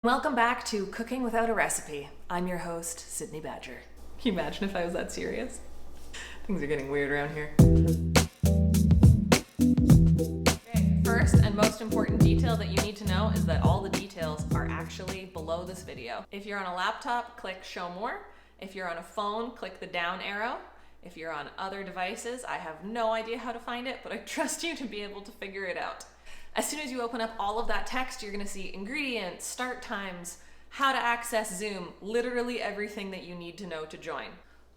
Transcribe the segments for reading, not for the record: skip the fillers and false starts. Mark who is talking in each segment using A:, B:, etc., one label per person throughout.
A: Welcome back to Cooking Without a Recipe. I'm your host, Sydney Badger. Can you imagine if I was that serious? Things are getting weird around here. Okay, first and most important detail that you need to know is that all the details are actually below this video. If you're on a laptop, click Show More. If you're on a phone, click the down arrow. If you're on other devices, I have no idea how to find it, but I trust you to be able to figure it out. As soon as you open up all of that text, you're going to see ingredients, start times, how to access Zoom, literally everything that you need to know to join.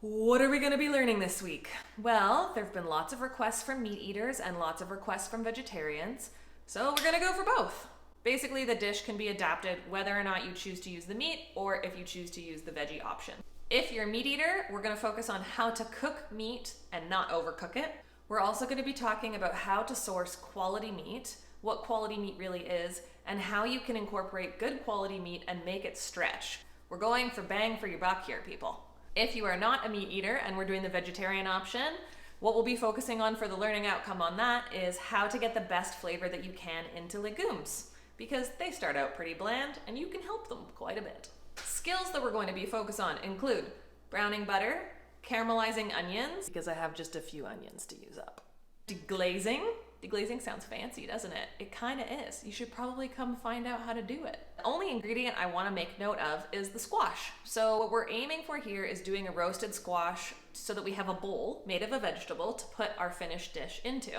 A: What are we going to be learning this week? Well, there have been lots of requests from meat eaters and lots of requests from vegetarians, so we're going to go for both. Basically, the dish can be adapted whether or not you choose to use the meat or if you choose to use the veggie option. If you're a meat eater, we're going to focus on how to cook meat and not overcook it. We're also going to be talking about how to source quality meat, what quality meat really is, and how you can incorporate good quality meat and make it stretch. We're going for bang for your buck here, people. If you are not a meat eater and we're doing the vegetarian option, what we'll be focusing on for the learning outcome on that is how to get the best flavor that you can into legumes, because they start out pretty bland and you can help them quite a bit. Skills that we're going to be focused on include browning butter, caramelizing onions, because I have just a few onions to use up. Deglazing. Deglazing sounds fancy, doesn't it? It kind of is. You should probably come find out how to do it. The only ingredient I want to make note of is the squash. So what we're aiming for here is doing a roasted squash so that we have a bowl made of a vegetable to put our finished dish into.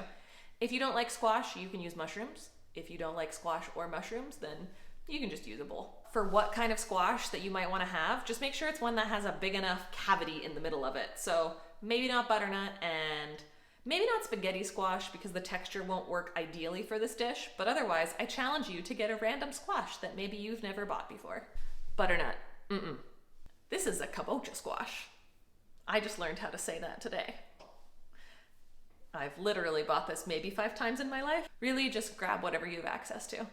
A: If you don't like squash, you can use mushrooms. If you don't like squash or mushrooms, then you can just use a bowl. For what kind of squash that you might want to have, just make sure it's one that has a big enough cavity in the middle of it. So maybe not butternut and maybe not spaghetti squash because the texture won't work ideally for this dish, but otherwise I challenge you to get a random squash that maybe you've never bought before. Butternut, This is a kabocha squash. I just learned how to say that today. I've literally bought this maybe 5 times in my life. Really, just grab whatever you have access to.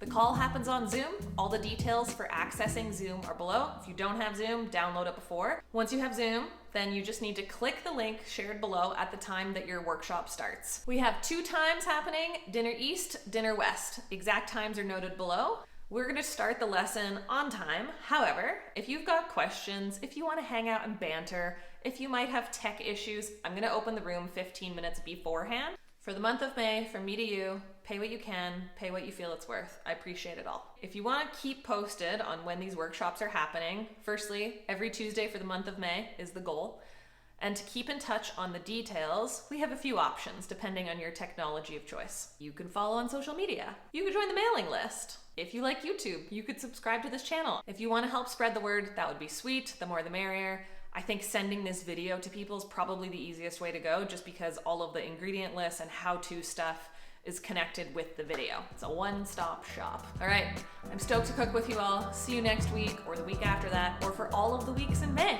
A: The call happens on Zoom. All the details for accessing Zoom are below. If you don't have Zoom, download it before. Once you have Zoom, then you just need to click the link shared below at the time that your workshop starts. We have 2 times happening, dinner east, dinner west. Exact times are noted below. We're gonna start the lesson on time. However, if you've got questions, if you wanna hang out and banter, if you might have tech issues, I'm gonna open the room 15 minutes beforehand. For the month of May, from me to you, pay what you can, pay what you feel it's worth. I appreciate it all. If you want to keep posted on when these workshops are happening, firstly, every Tuesday for the month of May is the goal. And to keep in touch on the details, we have a few options depending on your technology of choice. You can follow on social media. You can join the mailing list. If you like YouTube, you could subscribe to this channel. If you want to help spread the word, that would be sweet. The more the merrier. I think sending this video to people is probably the easiest way to go, just because all of the ingredient lists and how-to stuff is connected with the video. It's a one-stop shop. All right, I'm stoked to cook with you all. See you next week or the week after that, or for all of the weeks in May.